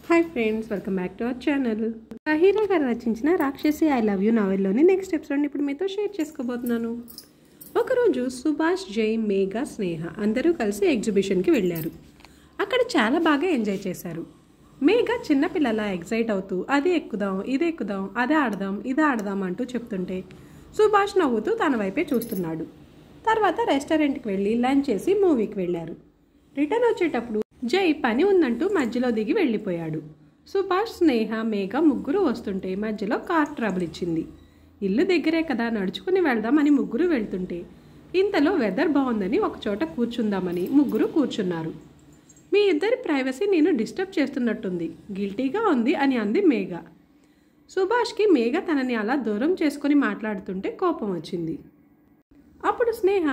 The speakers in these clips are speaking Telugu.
Hi friends, welcome back to our channel. Heera గారు రచించిన రాక్షసి ఐ లవ్ యూ నావెల్లోని నెక్స్ట్ ఎపిసోడ్ని ఇప్పుడు మీతో షేర్ చేసుకోబోతున్నాను. ఒకరోజు సుభాష్, జై, మేఘ, స్నేహ అందరూ కలిసి ఎగ్జిబిషన్కి వెళ్ళారు. అక్కడ చాలా బాగా ఎంజాయ్ చేశారు. మేఘ చిన్నపిల్లలా ఎగ్జైట్ అవుతూ అది ఎక్కుదాం, ఇది ఎక్కుదాం, అదే ఆడదాం, ఇది ఆడదాం అంటూ చెప్తుంటే సుభాష్ నవ్వుతూ తన వైపే చూస్తున్నాడు. తర్వాత రెస్టారెంట్కి వెళ్ళి లంచ్ చేసి మూవీకి వెళ్ళారు. రిటర్న్ వచ్చేటప్పుడు జై పని ఉందంటూ మధ్యలో దిగి వెళ్ళిపోయాడు. సుభాష్, స్నేహ, మేఘ ముగ్గురు వస్తుంటే మధ్యలో కార్ ట్రబుల్ ఇచ్చింది. ఇల్లు దగ్గరే కదా, నడుచుకుని వెళ్దామని ముగ్గురు వెళ్తుంటే ఇంతలో వెదర్ బాగుందని ఒకచోట కూర్చుందామని ముగ్గురు కూర్చున్నారు. మీ ఇద్దరి ప్రైవసీ నేను డిస్టర్బ్ చేస్తున్నట్టుంది, గిల్టీగా ఉంది అని అంది మేఘ. సుభాష్కి మేఘ తనని అలా దూరం చేసుకుని మాట్లాడుతుంటే కోపం వచ్చింది. అప్పుడు స్నేహ,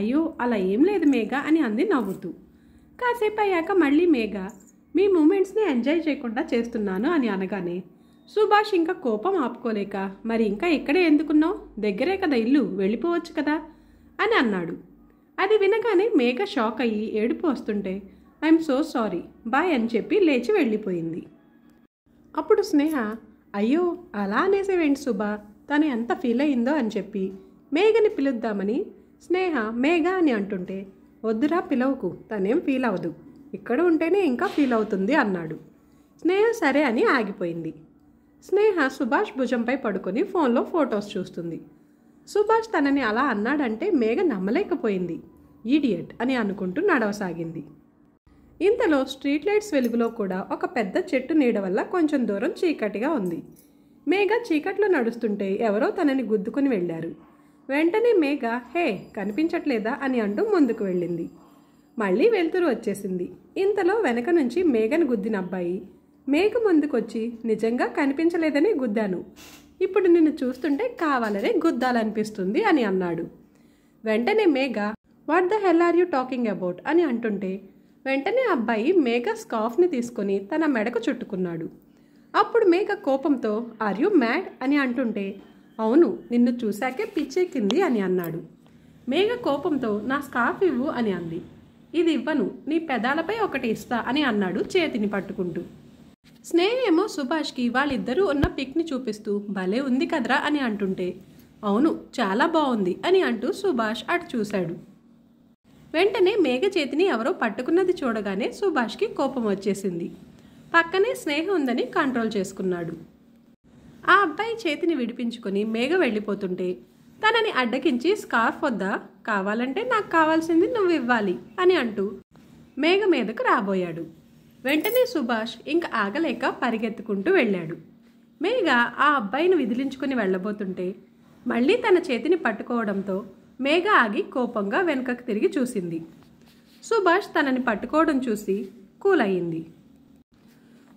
అయ్యో అలా ఏం లేదు మేఘ అని అంది నవ్వుతూ. కాసేపు అయ్యాక మళ్ళీ మేఘ, మీ మూమెంట్స్ని ఎంజాయ్ చేయకుండా చేస్తున్నాను అని అనగానే సుభాష్ ఇంకా కోపం ఆపుకోలేక, మరి ఇంకా ఇక్కడే ఎందుకున్నావు, దగ్గరే కదా ఇల్లు, వెళ్ళిపోవచ్చు కదా అని అన్నాడు. అది వినగానే మేఘ షాక్ అయ్యి ఏడుపు వస్తుంటే ఐఎమ్ సో సారీ, బాయ్ అని చెప్పి లేచి వెళ్ళిపోయింది. అప్పుడు స్నేహ, అయ్యో అలా అనేసేవేంటి సుభా, తను ఎంత ఫీల్ అయిందో అని చెప్పి మేఘని పిలుద్దామని స్నేహ మేఘ అని అంటుంటే, వద్దురా పిలవకు, తనేం ఫీల్ అవ్వదు, ఇక్కడ ఉంటేనే ఇంకా ఫీల్ అవుతుంది అన్నాడు. స్నేహ సరే అని ఆగిపోయింది. స్నేహ సుభాష్ భుజంపై పడుకొని ఫోన్లో ఫొటోస్ చూస్తుంది. సుభాష్ తనని అలా అన్నాడంటే మేఘ నమ్మలేకపోయింది. ఈడియట్ అని అనుకుంటూ నడవసాగింది. ఇంతలో స్ట్రీట్ లైట్స్ వెలుగులో కూడా ఒక పెద్ద చెట్టు నీడ వల్ల కొంచెం దూరం చీకటిగా ఉంది. మేఘ చీకట్లో నడుస్తుంటే ఎవరో తనని గుద్దుకుని వెళ్ళారు. వెంటనే మేఘ, హే కనిపించట్లేదా అని అంటూ ముందుకు వెళ్ళింది. మళ్ళీ వెలుతురు వచ్చేసింది. ఇంతలో వెనక నుంచి మేఘను గుద్దిన అబ్బాయి మేఘ ముందుకొచ్చి, నిజంగా కనిపించలేదని గుద్దాను, ఇప్పుడు నిన్ను చూస్తుంటే కావాలనే గుద్దాలనిపిస్తుంది అని అన్నాడు. వెంటనే Megha, what the hell are you talking about అని అంటుంటే వెంటనే అబ్బాయి మేఘ స్కార్ఫ్ని తీసుకొని తన మెడకు చుట్టుకున్నాడు. అప్పుడు మేఘ కోపంతో, ఆర్ యూ మ్యాడ్ అని అంటుంటే, అవును, నిన్ను చూశాకే పిచ్చెక్కింది అని అన్నాడు. మేఘ కోపంతో, నా స్కార్ఫ్ ఇవ్వు అని అంది. ఇది ఇవ్వను, నీ పెదాలపై ఒకటి ఇస్తా అని అన్నాడు చేతిని పట్టుకుంటూ. స్నేహ ఏమో సుభాష్కి వాళ్ళిద్దరూ ఉన్న పిక్ని చూపిస్తూ, భలే ఉంది కదరా అని అంటుంటే, అవును చాలా బాగుంది అని అంటూ సుభాష్ అటు చూశాడు. వెంటనే మేఘ చేతిని ఎవరో పట్టుకున్నది చూడగానే సుభాష్కి కోపం వచ్చేసింది. పక్కనే స్నేహ ఉందని కంట్రోల్ చేసుకున్నాడు. ఆ అబ్బాయి చేతిని విడిపించుకొని మేఘ వెళ్ళిపోతుంటే తనని అడ్డకించి, స్కార్ఫ్ వద్దా, కావాలంటే నాకు కావాల్సింది నువ్వు ఇవ్వాలి అని అంటూ మేఘ మీదకు రాబోయాడు. వెంటనే సుభాష్ ఇంక ఆగలేక పరిగెత్తుకుంటూ వెళ్ళాడు. మేఘ ఆ అబ్బాయిని విదిలించుకుని వెళ్ళబోతుంటే మళ్ళీ తన చేతిని పట్టుకోవడంతో మేఘ ఆగి కోపంగా వెనుకకు తిరిగి చూసింది. సుభాష్ తనని పట్టుకోవడం చూసి కూల్ అయ్యింది.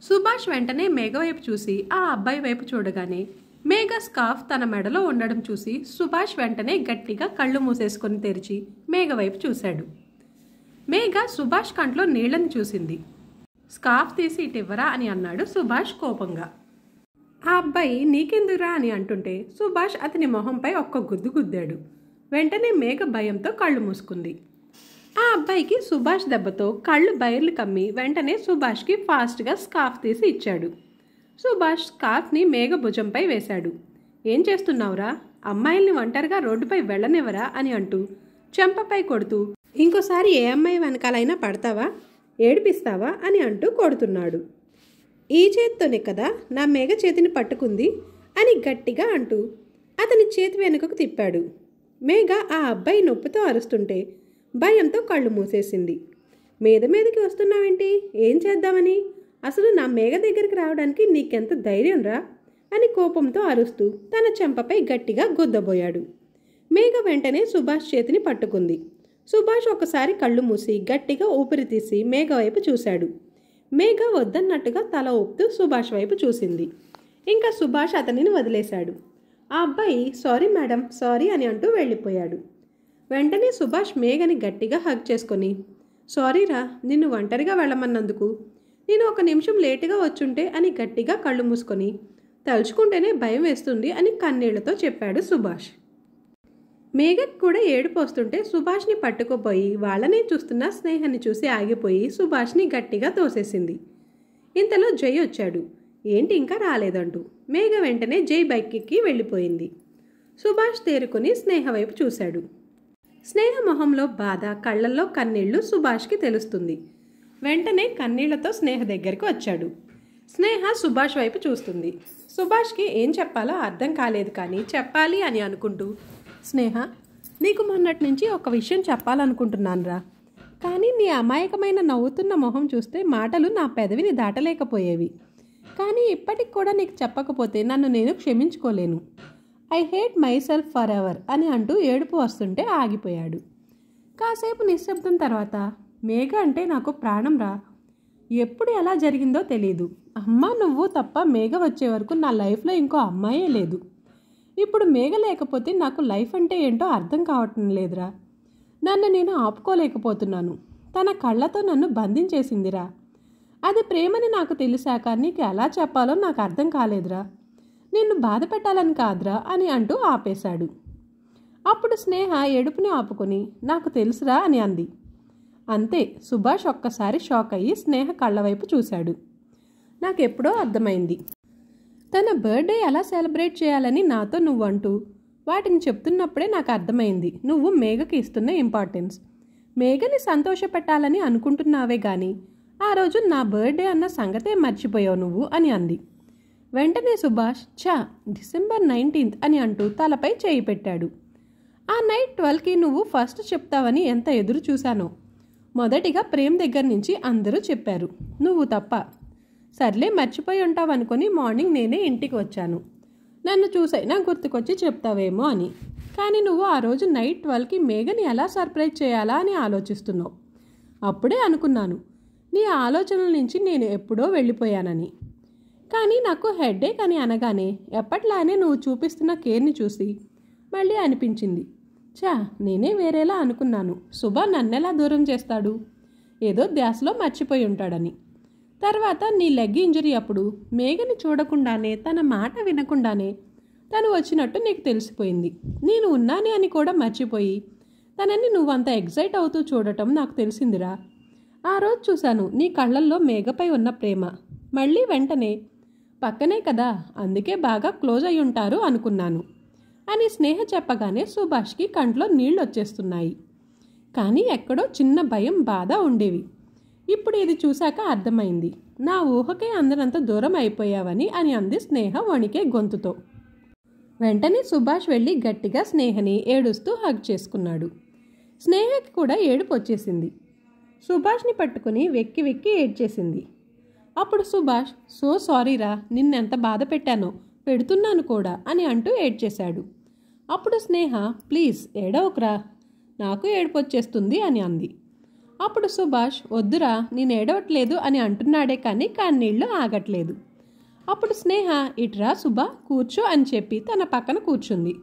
సుభాష్ వెంటనే మేఘ వైపు చూసి ఆ అబ్బాయి వైపు చూడగానే మేఘ స్కార్ఫ్ తన మెడలో ఉండడం చూసి సుభాష్ వెంటనే గట్టిగా కళ్ళు మూసేసుకొని తెరిచి మేఘ వైపు చూశాడు. మేఘ సుభాష్ కంట్లో నీళ్లను చూసింది. స్కార్ఫ్ తీసి ఇటివ్వరా అని అన్నాడు సుభాష్ కోపంగా. ఆ అబ్బాయి నీకెందురా అని అంటుంటే సుభాష్ అతని మొహంపై ఒక్క గుద్దు గుద్దాడు. వెంటనే మేఘ భయంతో కళ్ళు మూసుకుంది. ఆ అబ్బాయికి సుభాష్ దెబ్బతో కళ్ళు బయర్లు కమ్మి వెంటనే సుభాష్కి ఫాస్ట్గా స్కార్ఫ్ తీసి ఇచ్చాడు. సుభాష్ స్కార్ఫ్ని మేఘ భుజంపై వేశాడు. ఏం చేస్తున్నావురా, అమ్మాయిల్ని ఒంటరిగా రోడ్డుపై వెళ్ళనివ్వరా అని అంటూ చెంపపై కొడుతూ, ఇంకోసారి ఏ అమ్మాయి వెనకాలైనా పడతావా, ఏడిపిస్తావా అని అంటూ కొడుతున్నాడు. ఈ చేతితోనే కదా నా మేఘ చేతిని పట్టుకుంది అని గట్టిగా అంటూ అతని చేతి వెనుకకు తిప్పాడు. మేఘ ఆ అబ్బాయి నొప్పితో అరుస్తుంటే భయంతో కళ్ళు మూసేసింది. మీదకి వస్తున్నావేంటి, ఏం చేద్దామని, అసలు నా మేఘ దగ్గరికి రావడానికి నీకెంత ధైర్యం రా అని కోపంతో అరుస్తూ తన చెంపపై గట్టిగా గుద్దబోయాడు. మేఘ వెంటనే సుభాష్ చేతిని పట్టుకుంది. సుభాష్ ఒకసారి కళ్ళు మూసి గట్టిగా ఊపిరి తీసి మేఘ వైపు చూశాడు. మేఘ వద్దన్నట్టుగా తల ఊపుతూ సుభాష్ వైపు చూసింది. ఇంకా సుభాష్ అతనిని వదిలేశాడు. ఆ అబ్బాయి సారీ మేడం, సారీ అని అంటూ వెళ్ళిపోయాడు. వెంటనే సుభాష్ మేఘని గట్టిగా హగ్ చేసుకొని, సారీరా, నిన్ను ఒంటరిగా వెళ్ళమన్నందుకు, నేను ఒక నిమిషం లేటుగా వచ్చుంటే అని గట్టిగా కళ్ళు మూసుకొని, తలుచుకుంటేనే భయం వేస్తుంది అని కన్నీళ్లతో చెప్పాడు సుభాష్. మేఘకి కూడా ఏడుపు వస్తుంటే సుభాష్ని పట్టుకుపోయి వాళ్ళనే చూస్తున్న స్నేహాన్ని చూసి ఆగిపోయి సుభాష్ని గట్టిగా తోసేసింది. ఇంతలో జై వచ్చాడు. ఏంటి ఇంకా రాలేదంటూ. మేఘ వెంటనే జై బైక్ ఎక్కి వెళ్ళిపోయింది. సుభాష్ తేరుకొని స్నేహ వైపు చూశాడు. స్నేహ మొహంలో బాధ, కళ్ళల్లో కన్నీళ్లు సుభాష్కి తెలుస్తుంది. వెంటనే కన్నీళ్లతో స్నేహ దగ్గరికి వచ్చాడు. స్నేహ సుభాష్ వైపు చూస్తుంది. సుభాష్కి ఏం చెప్పాలో అర్థం కాలేదు, కానీ చెప్పాలి అని అనుకుంటూ, స్నేహ, నీకు మొన్నటి నుంచి ఒక విషయం చెప్పాలనుకుంటున్నానురా. కానీ నీ అమాయకమైన నవ్వుతున్న మొహం చూస్తే మాటలు నా పెదవిని దాటలేకపోయేవి. కానీ ఇప్పటికి కూడా నీకు చెప్పకపోతే నన్ను నేను క్షమించుకోలేను. I hate myself forever అని అంటూ ఏడుపు వస్తుంటే ఆగిపోయాడు. కాసేపు నిశ్శబ్దం తర్వాత, మేఘ అంటే నాకు ప్రాణం రా. ఎప్పుడు ఎలా జరిగిందో తెలీదు. అమ్మ నువ్వు తప్ప మేఘ వచ్చే వరకు నా లైఫ్లో ఇంకో అమ్మాయే లేదు. ఇప్పుడు మేఘ లేకపోతే నాకు లైఫ్ అంటే ఏంటో అర్థం కావటం లేదురా. నన్ను నేను ఆపుకోలేకపోతున్నాను. తన కళ్ళతో నన్ను బంధించేసిందిరా. అది ప్రేమని నాకు తెలిసాక నీకు ఎలా చెప్పాలో నాకు అర్థం కాలేదురా. నిన్ను బాధ పెట్టాలని కాదురా అని అంటూ ఆపేశాడు. అప్పుడు స్నేహ ఏడుపుని ఆపుకొని, నాకు తెలుసురా అని అంది. అంతే. సుభాష్ ఒక్కసారి షాక్ అయ్యి స్నేహ కళ్ళ వైపు చూశాడు. నాకెప్పుడో అర్థమైంది. తన బర్త్డే ఎలా సెలబ్రేట్ చేయాలని నాతో నువ్వంటూ వాటిని చెప్తున్నప్పుడే నాకు అర్థమైంది నువ్వు మేఘకి ఇస్తున్న ఇంపార్టెన్స్. మేఘని సంతోషపెట్టాలని అనుకుంటున్నావే గాని ఆ రోజు నా బర్త్డే అన్న సంగతే మర్చిపోయావు నువ్వు అని అంది. వెంటనే సుభాష్ డిసెంబర్ 19th అని అంటూ తలపై చేయి పెట్టాడు. ఆ నైట్ 12కి నువ్వు ఫస్ట్ చెప్తావని ఎంత ఎదురు చూశానో. మొదటిగా ప్రేమ్ దగ్గర నుంచి అందరూ చెప్పారు, నువ్వు తప్ప. సర్లే మర్చిపోయి ఉంటావనుకొని మార్నింగ్ నేనే ఇంటికి వచ్చాను. నన్ను చూసైనా గుర్తుకొచ్చి చెప్తావేమో అని. కానీ నువ్వు ఆ రోజు నైట్ 12కి మేఘని ఎలా సర్ప్రైజ్ చేయాలా అని ఆలోచిస్తున్నావు. అప్పుడే అనుకున్నాను నీ ఆలోచనల నుంచి నేను ఎప్పుడో వెళ్ళిపోయానని. కానీ నాకు హెడ్ఏక్ అని అనగానే ఎప్పట్లానే నువ్వు చూపిస్తున్న కేర్ని చూసి మళ్ళీ అనిపించింది, నేనే వేరేలా అనుకున్నాను. సుభ నన్నెలా దూరం చేస్తాడు, ఏదో ధ్యాసలో మర్చిపోయి ఉంటాడని. తర్వాత నీ లెగ్ ఇంజరీ అప్పుడు మేఘని చూడకుండానే తన మాట వినకుండానే తను వచ్చినట్టు నీకు తెలిసిపోయింది. నేను ఉన్నానే అని కూడా మర్చిపోయి తనని నువ్వంత ఎగ్జైట్ అవుతూ చూడటం నాకు తెలిసిందిరా. ఆ రోజు చూశాను నీ కళ్ళల్లో మేఘపై ఉన్న ప్రేమ. మళ్ళీ వెంటనే పక్కనే కదా, అందుకే బాగా క్లోజ్ అయి ఉంటారు అనుకున్నాను అని స్నేహ చెప్పగానే సుభాష్కి కంట్లో నీళ్ళు వచ్చేస్తున్నాయి. కానీ ఎక్కడో చిన్న భయం, బాధ ఉండేవి. ఇప్పుడు ఇది చూశాక అర్థమైంది, నా ఊహకే అందరంత దూరం అయిపోయావని అని అంది స్నేహ వణికే గొంతుతో. వెంటనే సుభాష్ వెళ్ళి గట్టిగా స్నేహని ఏడుస్తూ హగ్ చేసుకున్నాడు. స్నేహకి కూడా ఏడుపు వచ్చేసింది. సుభాష్ని పట్టుకుని వెక్కి వెక్కి ఏడ్చేసింది. అప్పుడు సుభాష్, సో సారీరా, నిన్నెంత బాధ పెట్టానో, పెడుతున్నాను కూడా అని అంటూ ఏడ్చేశాడు. అప్పుడు స్నేహ, ప్లీజ్ ఏడవకురా, నాకు ఏడుపు వచ్చేస్తుంది అని అంది. అప్పుడు సుభాష్, వద్దురా, నేను ఏడవట్లేదు అని అంటున్నాడే కానీ కన్నీళ్లు ఆగట్లేదు. అప్పుడు స్నేహ, ఇట్రా సుభ, కూర్చో అని చెప్పి తన పక్కన కూర్చుంది.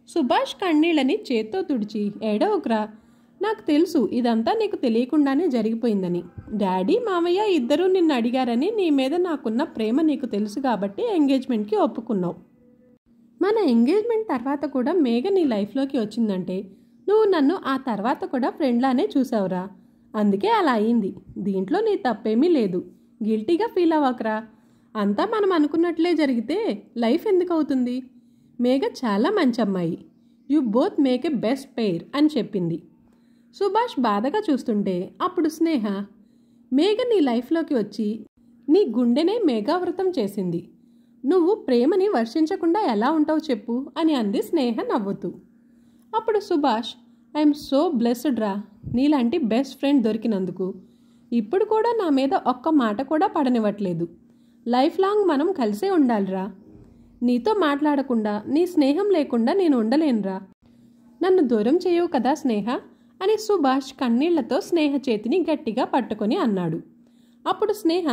సుభాష్ కన్నీళ్ళని చేత్తో తుడిచి, ఏడవకురా, నాకు తెలుసు ఇదంతా నీకు తెలియకుండానే జరిగిపోయిందని. డాడీ, మామయ్య ఇద్దరూ నిన్ను అడిగారని నీ మీద నాకున్న ప్రేమ నీకు తెలుసు కాబట్టి ఎంగేజ్మెంట్కి ఒప్పుకున్నావు. మన ఎంగేజ్మెంట్ తర్వాత కూడా మేఘ నీ లైఫ్లోకి వచ్చిందంటే నువ్వు నన్ను ఆ తర్వాత కూడా ఫ్రెండ్లానే చూసావురా. అందుకే అలా అయింది. దీంట్లో నీ తప్పేమీ లేదు. గిల్టీగా ఫీల్ అవ్వకరా. అంతా మనం అనుకున్నట్లే జరిగితే లైఫ్ ఎందుకు అవుతుంది? మేఘ చాలా మంచి అమ్మాయి. You both make a best pair అని చెప్పింది. సుభాష్ బాధగా చూస్తుంటే అప్పుడు స్నేహ, మేఘ నీ లైఫ్లోకి వచ్చి నీ గుండెనే మేఘావృతం చేసింది. నువ్వు ప్రేమని వర్షించకుండా ఎలా ఉంటావు చెప్పు అని అంది స్నేహ నవ్వుతూ. అప్పుడు సుభాష్, ఐఎమ్ సో బ్లెస్డ్ రా, నీలాంటి బెస్ట్ ఫ్రెండ్ దొరికినందుకు. ఇప్పుడు కూడా నా మీద ఒక్క మాట కూడా పడనివ్వట్లేదు. లైఫ్ లాంగ్ మనం కలిసే ఉండాలిరా. నీతో మాట్లాడకుండా, నీ స్నేహం లేకుండా నేను ఉండలేనురా. నన్ను దూరం చేయవు కదా స్నేహ అని సుభాష్ కన్నీళ్లతో స్నేహ చేతిని గట్టిగా పట్టుకొని అన్నాడు. అప్పుడు స్నేహ,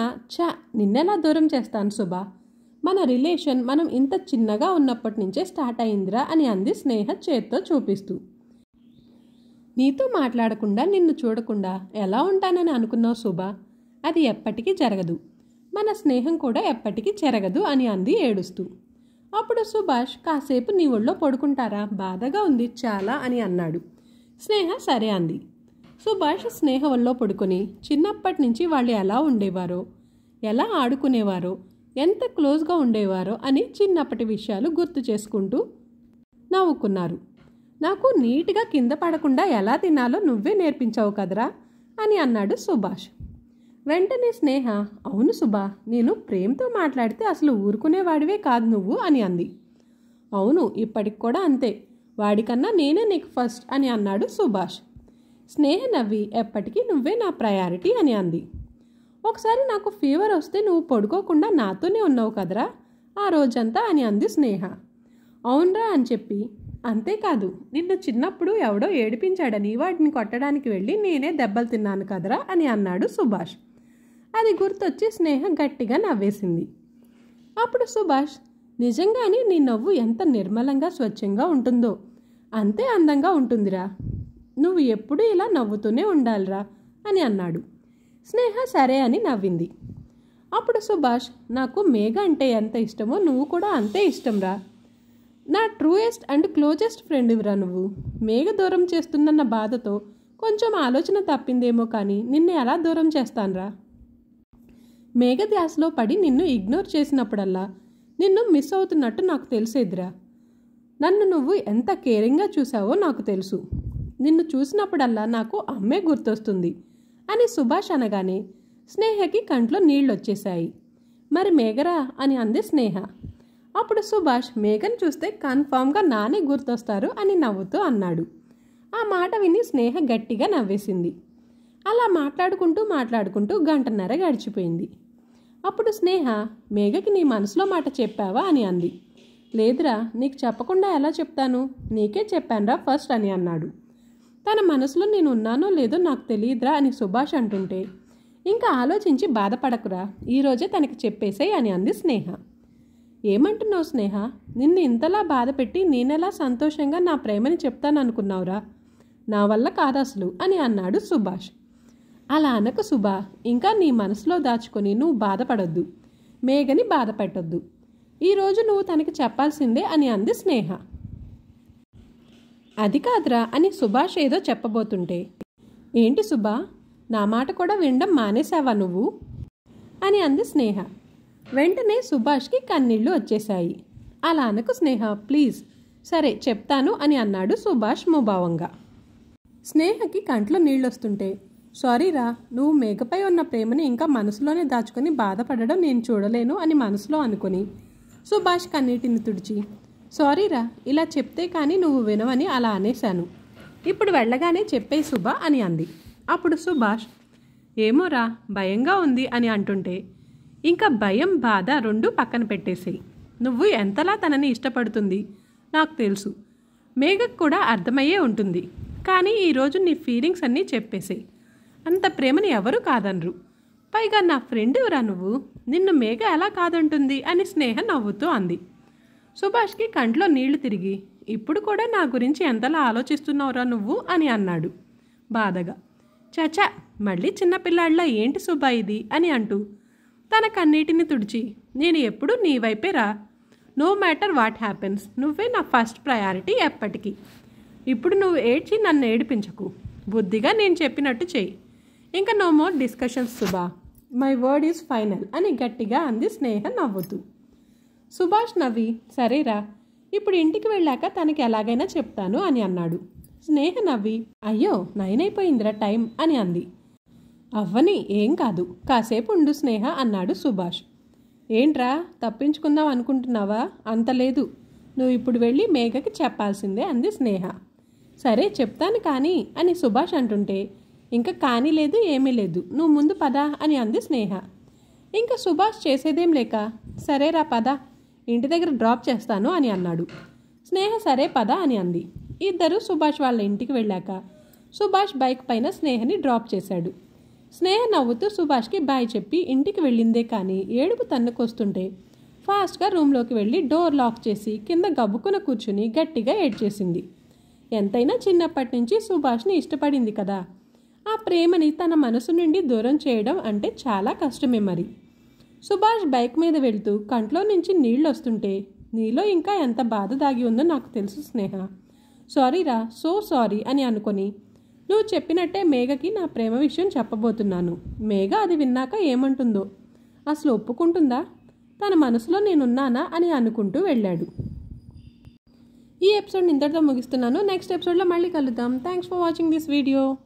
నిన్నెలా దూరం చేస్తాను సుభా, మన రిలేషన్ మనం ఇంత చిన్నగా ఉన్నప్పటి నుంచే స్టార్ట్ అయిందిరా అని అంది స్నేహ చేత్తో చూపిస్తూ. నీతో మాట్లాడకుండా, నిన్ను చూడకుండా ఎలా ఉంటానని అనుకున్నావు సుభా? అది ఎప్పటికీ జరగదు. మన స్నేహం కూడా ఎప్పటికీ చెరగదు అని అంది ఏడుస్తూ. అప్పుడు సుభాష్, కాసేపు నీ ఒళ్ళో పడుకుంటారా, బాధగా ఉంది చాలా అని అన్నాడు. స్నేహ సరే అంది. సుభాష్ స్నేహ ఒళ్ళో పడుకొని చిన్నప్పటి నుంచి వాళ్ళు ఎలా ఉండేవారో, ఎలా ఆడుకునేవారో, ఎంత క్లోజ్గా ఉండేవారో అని చిన్నప్పటి విషయాలు గుర్తు చేసుకుంటూ నవ్వుకున్నారు. నాకు నీట్గా కింద పడకుండా ఎలా తినాలో నువ్వే నేర్పించావు కదరా అని అన్నాడు సుభాష్. వెంటనే స్నేహ, అవును సుభా, నేను ప్రేమతో మాట్లాడితే అసలు ఊరుకునేవాడివే కాదు నువ్వు అని అంది. అవును, ఇప్పటికి కూడా అంతే, వాడికన్నా నేనే నీకు ఫస్ట్ అని అన్నాడు సుభాష్. స్నేహ నవ్వి, ఎప్పటికీ నువ్వే నా ప్రయారిటీ అని అంది. ఒకసారి నాకు ఫీవర్ వస్తే నువ్వు పడుకోకుండా నాతోనే ఉన్నావు కదరా ఆ రోజంతా అని అంది స్నేహ. అవునరా అని చెప్పి, అంతేకాదు నిన్ను చిన్నప్పుడు ఎవడో ఏడిపించాడని వాటిని కొట్టడానికి వెళ్ళి నేనే దెబ్బలు తిన్నాను కదరా అని అన్నాడు సుభాష్. అది గుర్తొచ్చి స్నేహ గట్టిగా నవ్వేసింది. అప్పుడు సుభాష్, నిజంగానే నీ నవ్వు ఎంత నిర్మలంగా స్వచ్ఛంగా ఉంటుందో అంతే అందంగా ఉంటుందిరా, నువ్వు ఎప్పుడూ ఇలా నవ్వుతూనే ఉండాలిరా అని అన్నాడు. స్నేహ సరే అని నవ్వింది. అప్పుడు సుభాష్, నాకు మేఘ అంటే ఎంత ఇష్టమో నువ్వు కూడా అంతే ఇష్టంరా, నా ట్రూయెస్ట్ అండ్ క్లోజెస్ట్ ఫ్రెండ్విరా నువ్వు. మేఘ దూరం చేస్తుందన్న బాధతో కొంచెం ఆలోచన తప్పిందేమో కానీ నిన్ను ఎలా దూరం చేస్తానురా. మేఘ ధ్యాసలో పడి నిన్ను ఇగ్నోర్ చేసినప్పుడల్లా నిన్ను మిస్ అవుతున్నట్టు నాకు తెలిసేదిరా. నన్ను నువ్వు ఎంత కేరింగ్గా చూసావో నాకు తెలుసు. నిన్ను చూసినప్పుడల్లా నాకు అమ్మే గుర్తొస్తుంది అని సుభాష్ అనగానే స్నేహకి కంట్లో నీళ్ళొచ్చేశాయి. మరి మేఘరా అని అంది స్నేహ. అప్పుడు సుభాష్, మేఘను చూస్తే కన్ఫామ్గా నానే గుర్తొస్తారు అని నవ్వుతూ అన్నాడు. ఆ మాట విని స్నేహ గట్టిగా నవ్వేసింది. అలా మాట్లాడుకుంటూ గంటన్నర గడిచిపోయింది. అప్పుడు స్నేహ, మేఘకి నీ మనసులో మాట చెప్పావా అని అంది. లేదురా, నీకు చెప్పకుండా ఎలా చెప్తాను, నీకే చెప్పానురా ఫస్ట్ అని అన్నాడు. తన మనసులో నేను ఉన్నానో లేదో నాకు తెలియదురా అని సుభాష్ అంటుంటే, ఇంకా ఆలోచించి బాధపడకురా, ఈరోజే తనకి చెప్పేసేయ్ అని అంది స్నేహ. ఏమంటున్నావు స్నేహ, నిన్ను ఇంతలా బాధ పెట్టి నేనెలా సంతోషంగా నా ప్రేమని చెప్తాననుకున్నావురా, నా వల్ల కాదసలు అని అన్నాడు సుభాష్. అలా అనకు సుభా, ఇంకా నీ మనసులో దాచుకొని నువ్వు బాధపడొద్దు, మేఘని బాధ పెట్టొద్దు, ఈరోజు నువ్వు తనకి చెప్పాల్సిందే అని అంది స్నేహ. అది కాదురా అని సుభాష్ ఏదో చెప్పబోతుంటే, ఏంటి సుభా, నా మాట కూడా వినడం మానేశావా నువ్వు అని అంది స్నేహ. వెంటనే సుభాష్కి కన్నీళ్లు వచ్చేశాయి. అలా అనకు స్నేహ, ప్లీజ్, సరే చెప్తాను అని అన్నాడు సుభాష్ ముభావంగా. స్నేహకి కంట్లో నీళ్ళొస్తుంటే, సారీరా, నువ్వు మేఘపై ఉన్న ప్రేమని ఇంకా మనసులోనే దాచుకొని బాధపడడం నేను చూడలేను అని మనసులో అనుకుని సుభాష్ కన్నీటిని తుడిచి, సారీరా, ఇలా చెప్తే కానీ నువ్వు వినవని అలా అనేశాను, ఇప్పుడు వెళ్ళగానే చెప్పేయి సుభా అని అంది. అప్పుడు సుభాష్, ఏమోరా భయంగా ఉంది అని అంటుంటే, ఇంకా భయం బాధ రెండూ పక్కన పెట్టేసేయి, నువ్వు ఎంతలా తనని ఇష్టపడుతుంది నాకు తెలుసు, మేఘకు కూడా అర్థమయ్యే ఉంటుంది, కానీ ఈరోజు నీ ఫీలింగ్స్ అన్నీ చెప్పేసేయి, అంత ప్రేమని ఎవరూ కాదనరు, పైగా నా ఫ్రెండ్రా నువ్వు, నిన్ను మేఘ ఎలా కాదంటుంది అని స్నేహ నవ్వుతూ అంది. సుభాష్కి కంట్లో నీళ్లు తిరిగి, ఇప్పుడు కూడా నా గురించి ఎంతలా ఆలోచిస్తున్నావురా నువ్వు అని అన్నాడు బాధగా. చచా, మళ్ళీ చిన్నపిల్లాడిలా ఏంటి సుబ్బా ఇది అని అంటూ తన కన్నీటిని తుడిచి, నేను ఎప్పుడూ నీ వైపే రా, నో మ్యాటర్ వాట్ హ్యాపెన్స్, నువ్వే నా ఫస్ట్ ప్రయారిటీ ఎప్పటికీ, ఇప్పుడు నువ్వు ఏడ్చి నన్ను ఏడిపించకు, బుద్ధిగా నేను చెప్పినట్టు చెయ్యి, ఇంకా no more discussions Subha, my word is final అని గట్టిగా అంది స్నేహ నవ్వుతూ. సుభాష్ నవ్వి, సరేరా, ఇప్పుడు ఇంటికి వెళ్ళాక తనకి ఎలాగైనా చెప్తాను అని అన్నాడు. స్నేహ నవ్వి, అయ్యో 9 అయిపోయిందిరా టైం అని అంది. అవ్వని, ఏం కాదు, కాసేపు ఉండు స్నేహ అన్నాడు సుభాష్. ఏంట్రా తప్పించుకుందాం అనుకుంటున్నావా, అంత లేదు, నువ్వు ఇప్పుడు వెళ్ళి మేఘకి చెప్పాల్సిందే అంది స్నేహ. సరే చెప్తాను కానీ అని సుభాష్ అంటుంటే, ఇంకా కానీ లేదు ఏమీ లేదు, నువ్వు ముందు పదా అని అంది స్నేహ. ఇంకా సుభాష్ చేసేదేం లేక, సరేరా పద, ఇంటి దగ్గర డ్రాప్ చేస్తాను అని అన్నాడు. స్నేహ సరే పద అని అంది. ఇద్దరు సుభాష్ వాళ్ళ ఇంటికి వెళ్ళాక సుభాష్ బైక్ పైన స్నేహని డ్రాప్ చేశాడు. స్నేహ నవ్వుతూ సుభాష్కి బాయ్ చెప్పి ఇంటికి వెళ్ళిందే కానీ ఏడుపు తన్నుకొస్తుంటే ఫాస్ట్గా రూమ్లోకి వెళ్ళి డోర్ లాక్ చేసి కింద గబుక్కున కూర్చుని గట్టిగా ఏడ్చేసింది. ఎంతైనా చిన్నప్పటి నుంచి సుభాష్ని ఇష్టపడింది కదా, ఆ ప్రేమని తన మనసు నుండి దూరం చేయడం అంటే చాలా కష్టమే మరి. సుభాష్ బైక్ మీద వెళ్తూ కంట్లో నుంచి నీళ్ళు వస్తుంటే, నీలో ఇంకా ఎంత బాధ దాగి ఉందో నాకు తెలుసు స్నేహ, సారీరా, సో సారీ అని అనుకొని, నువ్వు చెప్పినట్టే మేఘకి నా ప్రేమ విషయం చెప్పబోతున్నాను, మేఘ అది విన్నాక ఏమంటుందో అసలు ఒప్పుకుంటుందా, తన మనసులో నేనున్నానా అని అనుకుంటూ వెళ్ళాడు. ఈ ఎపిసోడ్ ఇంతటితో ముగిస్తున్నాను. నెక్స్ట్ ఎపిసోడ్లో మళ్ళీ కలుద్దాం. Thanks for watching this video.